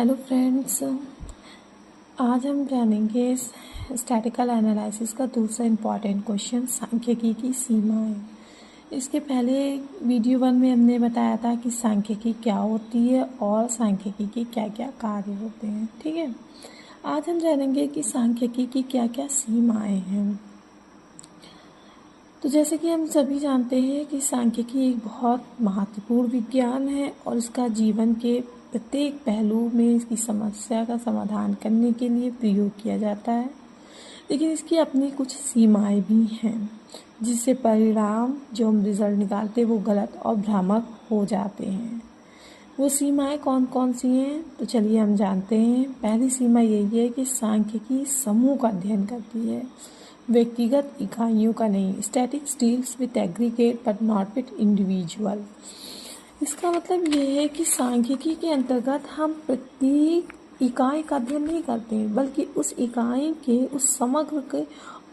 Hello friends, आज हम जानेंगे स्टैटिकल एनालिसिस का दूसरा इम्पॉर्टेंट क्वेश्चन, सांख्यिकी की सीमाएं। इसके पहले वीडियो 1 में हमने बताया था कि सांख्यिकी क्या होती है और सांख्यिकी के क्या क्या कार्य होते हैं। ठीक है, आज हम जानेंगे कि सांख्यिकी की क्या क्या सीमाएं हैं। तो जैसे कि हम सभी जानते हैं कि सांख्यिकी एक बहुत महत्वपूर्ण विज्ञान है और इसका जीवन के प्रत्येक पहलू में इसकी समस्या का समाधान करने के लिए प्रयोग किया जाता है, लेकिन इसकी अपनी कुछ सीमाएं भी हैं, जिससे परिणाम जो हम रिजल्ट निकालते हैं वो गलत और भ्रामक हो जाते हैं। वो सीमाएं कौन कौन सी हैं, तो चलिए हम जानते हैं। पहली सीमा यही है कि सांख्यिकी समूह का अध्ययन करती है, व्यक्तिगत इकाइयों का नहीं। Statics deals with aggregate but not with individual. इसका मतलब ये है कि सांख्यिकी के अंतर्गत हम प्रत्येक इकाई का अध्ययन नहीं करते हैं, बल्कि उस इकाई के उस समग्र के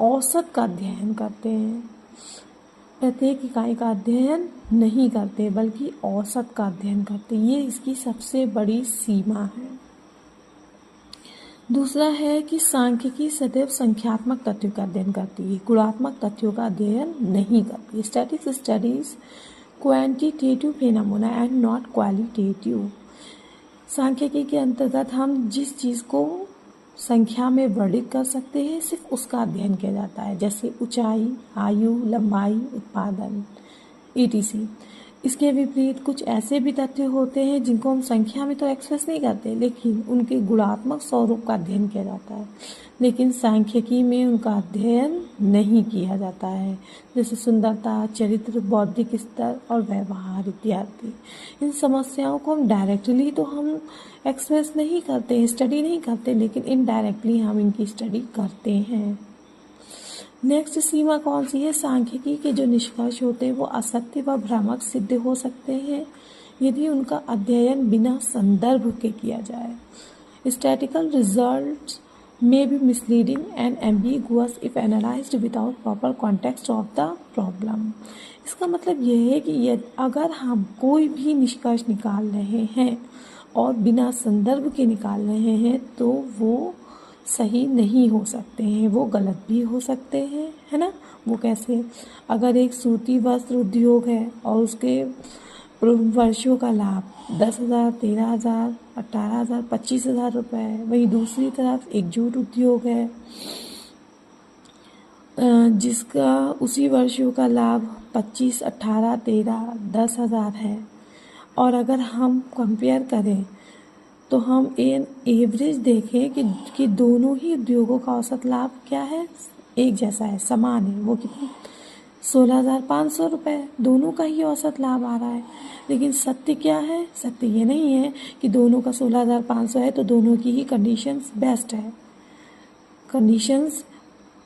औसत का अध्ययन करते हैं। प्रत्येक इकाई का अध्ययन नहीं करते, बल्कि औसत का अध्ययन करते। ये इसकी सबसे बड़ी सीमा है। दूसरा है कि सांख्यिकी सदैव संख्यात्मक तथ्यों का अध्ययन करती है, गुणात्मक तथ्यों का अध्ययन नहीं करती। Statics studies quantitative phenomena and not qualitative. सांख्यिकी के अंतर्गत हम जिस चीज़ को संख्या में वर्णित कर सकते हैं, सिर्फ उसका अध्ययन किया जाता है, जैसे ऊंचाई, आयु, लंबाई, उत्पादन etc। इसके विपरीत कुछ ऐसे भी तथ्य होते हैं जिनको हम संख्या में तो एक्सप्रेस नहीं करते, लेकिन उनके गुणात्मक स्वरूप का अध्ययन किया जाता है, लेकिन सांख्यिकी में उनका अध्ययन नहीं किया जाता है, जैसे सुंदरता, चरित्र, बौद्धिक स्तर और व्यवहार इत्यादि। इन समस्याओं को हम डायरेक्टली तो हम एक्सप्रेस नहीं करते, स्टडी नहीं करते, लेकिन इनडायरेक्टली हम इनकी स्टडी करते हैं। नेक्स्ट सीमा कौन सी है? सांख्यिकी के जो निष्कर्ष होते हैं वो असत्य व भ्रामक सिद्ध हो सकते हैं यदि उनका अध्ययन बिना संदर्भ के किया जाए। Statistical results may be misleading and ambiguous if analyzed without proper context of the problem। इसका मतलब यह है कि अगर हम कोई भी निष्कर्ष निकाल रहे हैं और बिना संदर्भ के निकाल रहे हैं तो वो सही नहीं हो सकते हैं, वो गलत भी हो सकते हैं, है ना। वो कैसे? अगर एक सूती वस्त्र उद्योग है और उसके वर्षों का लाभ 10,000, 13,000, 18,000, 25,000 रुपये है, वहीं दूसरी तरफ एक जूट उद्योग है जिसका उसी वर्षों का लाभ 25, 18, 13, 10,000 है, और अगर हम कंपेयर करें तो हम एवरेज देखें कि दोनों ही उद्योगों का औसत लाभ क्या है, एक जैसा है, समान है। वो कितनी? 16,500 रुपये, दोनों का ही औसत लाभ आ रहा है। लेकिन सत्य क्या है? सत्य ये नहीं है कि दोनों का 16,500 है तो दोनों की ही कंडीशंस बेस्ट है। कंडीशंस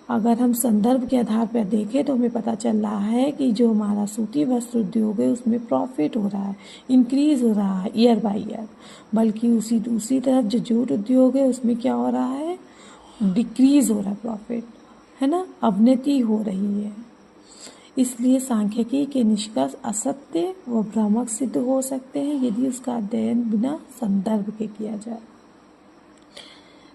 अगर हम संदर्भ के आधार पर देखें तो हमें पता चल रहा है कि जो हमारा सूती वस्त्र उद्योग है उसमें प्रॉफिट हो रहा है, इंक्रीज हो रहा है ईयर बाय ईयर, बल्कि उसी दूसरी तरफ जो जूट उद्योग है उसमें क्या हो रहा है? डिक्रीज हो रहा है प्रॉफिट, है ना, अवनति हो रही है। इसलिए सांख्यिकी के निष्कर्ष असत्य व भ्रामक सिद्ध हो सकते हैं यदि उसका अध्ययन बिना संदर्भ के किया जाए।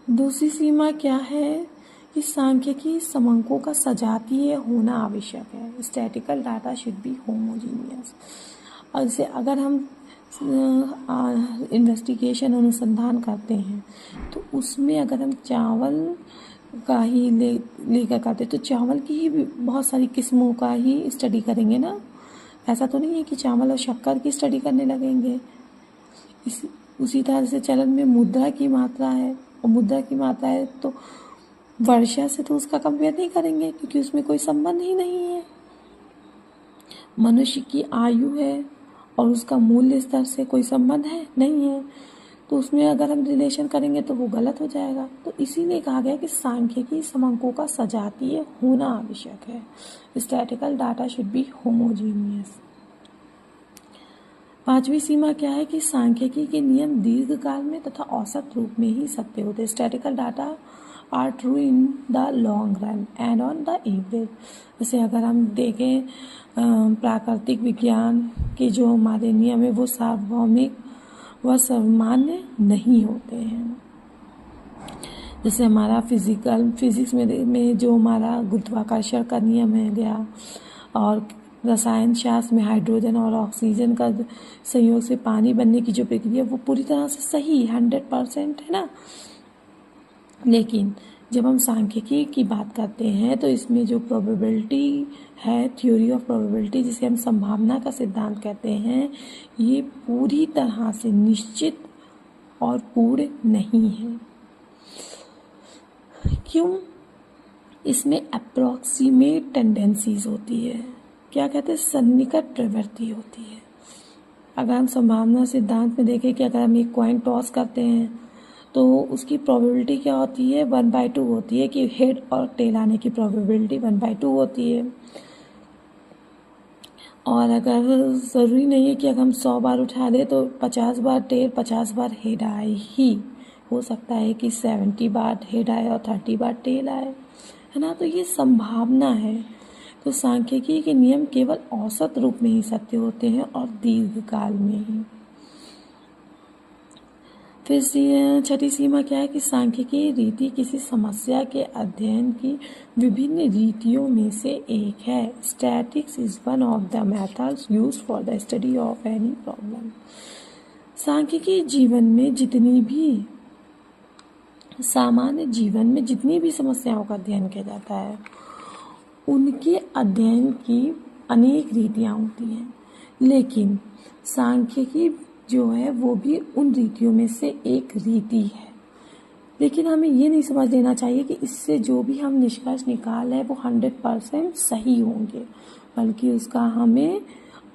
दूसरी सीमा क्या है कि सांख्यिकी समंकों का सजातीय होना आवश्यक है। Statistical data should be homogeneous. और जैसे अगर हम इन्वेस्टिगेशन अनुसंधान करते हैं तो उसमें अगर हम चावल का ही लेकर करते तो चावल की ही बहुत सारी किस्मों का ही स्टडी करेंगे ना। ऐसा तो नहीं है कि चावल और शक्कर की स्टडी करने लगेंगे। उसी तरह से चलन में मुद्रा की मात्रा है, और मुद्रा की मात्रा है तो वर्षा से तो उसका कंपेयर नहीं करेंगे क्योंकि उसमें कोई संबंध ही नहीं है। मनुष्य की आयु है और उसका मूल्य स्तर से कोई संबंध है नहीं है, तो उसमें अगर हम रिलेशन करेंगे तो वो गलत हो जाएगा। तो इसीलिए कहा गया कि सांख्यिकी समंकों का सजातीय होना आवश्यक है। Statistical data should be homogeneous. पांचवी सीमा क्या है कि सांख्यिकी के नियम दीर्घकाल में तथा औसत रूप में ही सत्य होते हैं। Statistical data are true in the long run and on the average. जैसे अगर हम देखें प्राकृतिक विज्ञान के जो हमारे नियम है वो सार्वभौमिक वह सामान्य नहीं होते हैं। जैसे हमारा फिजिक्स में जो हमारा गुरुत्वाकर्षण का नियम है गया, और रसायन शास्त्र में हाइड्रोजन और ऑक्सीजन का संयोग से पानी बनने की जो प्रक्रिया वो पूरी तरह से सही 100% है ना। लेकिन जब हम सांख्यिकी की बात करते हैं तो इसमें जो प्रोबेबिलिटी है, थ्योरी ऑफ प्रोबेबिलिटी जिसे हम संभावना का सिद्धांत कहते हैं, ये पूरी तरह से निश्चित और पूर्ण नहीं है। क्यों? इसमें अप्रोक्सीमेट टेंडेंसीज होती है, क्या कहते हैं, सन्निकट प्रवृत्ति होती है। अगर हम संभावना सिद्धांत में देखें कि अगर हम एक कॉइन टॉस करते हैं तो उसकी प्रोबेबिलिटी क्या होती है, 1/2 होती है, कि हेड और टेल आने की प्रोबेबिलिटी 1/2 होती है। और अगर ज़रूरी नहीं है कि अगर हम 100 बार उठा दें तो 50 बार टेल 50 बार हेड आए ही, हो सकता है कि 70 बार हेड आए और 30 बार टेल आए, है ना। तो ये संभावना है। तो सांख्यिकी के नियम केवल औसत रूप में ही सत्य होते हैं और दीर्घकाल में ही। फिर छठी सीमा क्या है कि सांख्यिकी रीति किसी समस्या के अध्ययन की विभिन्न रीतियों में से एक है। Statics is one of the methods used for the study of any problem. सांख्यिकी जीवन में जितनी भी सामान्य जीवन में जितनी भी समस्याओं का अध्ययन किया जाता है उनके अध्ययन की अनेक रीतियाँ होती हैं, लेकिन सांख्यिकी जो है वो भी उन रीतियों में से एक रीति है। लेकिन हमें ये नहीं समझ लेना चाहिए कि इससे जो भी हम निष्कर्ष निकाल रहे हैं वो 100% सही होंगे, बल्कि उसका हमें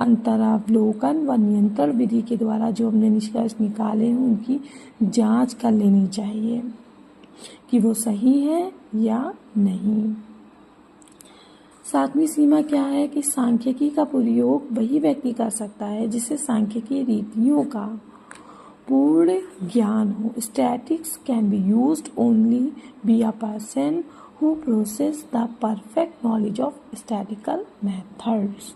अंतरावलोकन व नियंत्रण विधि के द्वारा जो हमने निष्कर्ष निकाले हैं उनकी जांच कर लेनी चाहिए कि वो सही है या नहीं। सातवीं सीमा क्या है कि सांख्यिकी का प्रयोग वही व्यक्ति कर सकता है जिसे सांख्यिकी रीतियों का पूर्ण ज्ञान हो। Statistics can be used only by a person who possess the perfect knowledge of statistical methods.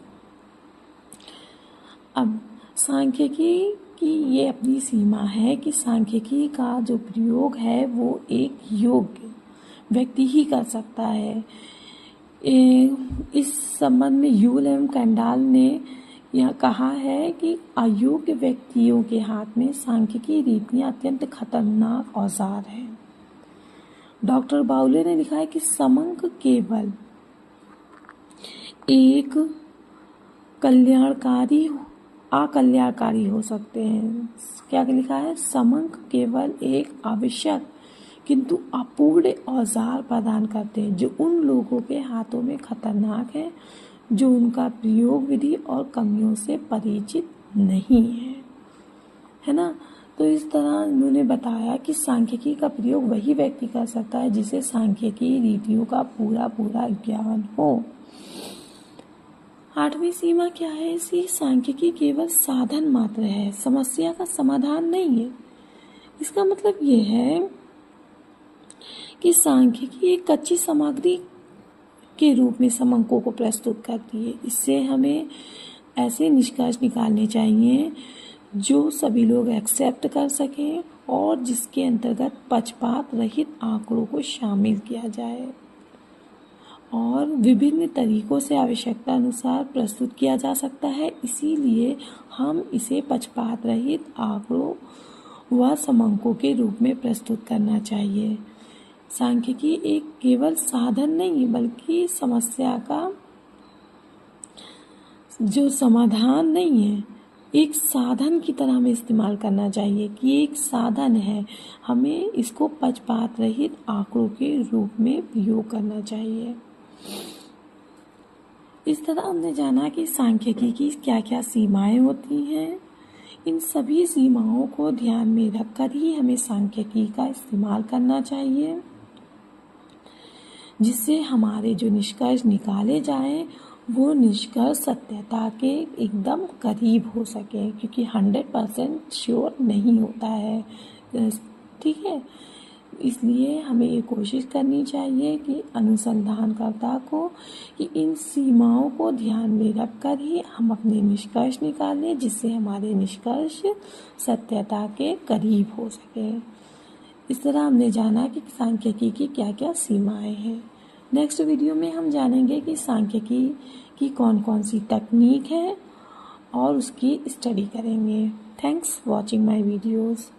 अब सांख्यिकी की ये अपनी सीमा है कि सांख्यिकी का जो प्रयोग है वो एक योग्य व्यक्ति ही कर सकता है। इस संबंध में यूल एवं कैंडाल ने यह कहा है कि अयोग्य व्यक्तियों के हाथ में सांख्यिकी रीतियां अत्यंत खतरनाक औजार है। डॉक्टर बाउले ने लिखा है कि समंक केवल एक अकल्याणकारी हो सकते हैं। क्या लिखा है? समंक केवल एक आवश्यक किंतु अपूर्ण औजार प्रदान करते हैं जो उन लोगों के हाथों में खतरनाक है जो उनका प्रयोग विधि और कमियों से परिचित नहीं है ना। तो इस तरह उन्होंने बताया कि सांख्यिकी का प्रयोग वही व्यक्ति कर सकता है जिसे सांख्यिकी रीतियों का पूरा ज्ञान हो। आठवीं सीमा क्या है इसकी? सांख्यिकी केवल साधन मात्र है, समस्या का समाधान नहीं है। इसका मतलब ये है कि सांख्यिकी एक कच्ची सामग्री के रूप में समंकों को प्रस्तुत करती है। इससे हमें ऐसे निष्कर्ष निकालने चाहिए जो सभी लोग एक्सेप्ट कर सकें और जिसके अंतर्गत पक्षपात रहित आंकड़ों को शामिल किया जाए और विभिन्न तरीकों से आवश्यकता अनुसार प्रस्तुत किया जा सकता है। इसीलिए हम इसे पक्षपात रहित आंकड़ों व समंकों के रूप में प्रस्तुत करना चाहिए। सांख्यिकी एक केवल साधन नहीं बल्कि समस्या का जो समाधान नहीं है, एक साधन की तरह हमें इस्तेमाल करना चाहिए कि एक साधन है, हमें इसको पक्षपात रहित आंकड़ों के रूप में प्रयोग करना चाहिए। इस तरह हमने जाना कि सांख्यिकी की क्या क्या सीमाएं होती हैं। इन सभी सीमाओं को ध्यान में रखकर ही हमें सांख्यिकी का इस्तेमाल करना चाहिए जिससे हमारे जो निष्कर्ष निकाले जाएं वो निष्कर्ष सत्यता के एकदम करीब हो सके, क्योंकि 100% श्योर नहीं होता है। ठीक है, इसलिए हमें ये कोशिश करनी चाहिए कि अनुसंधानकर्ता को कि इन सीमाओं को ध्यान में रखकर ही हम अपने निष्कर्ष निकालें, जिससे हमारे निष्कर्ष सत्यता के करीब हो सके। इस तरह हमने जाना कि सांख्यिकी की क्या क्या सीमाएं हैं। नेक्स्ट वीडियो में हम जानेंगे कि सांख्यिकी की कौन कौन सी तकनीक है और उसकी स्टडी करेंगे। Thanks watching my videos.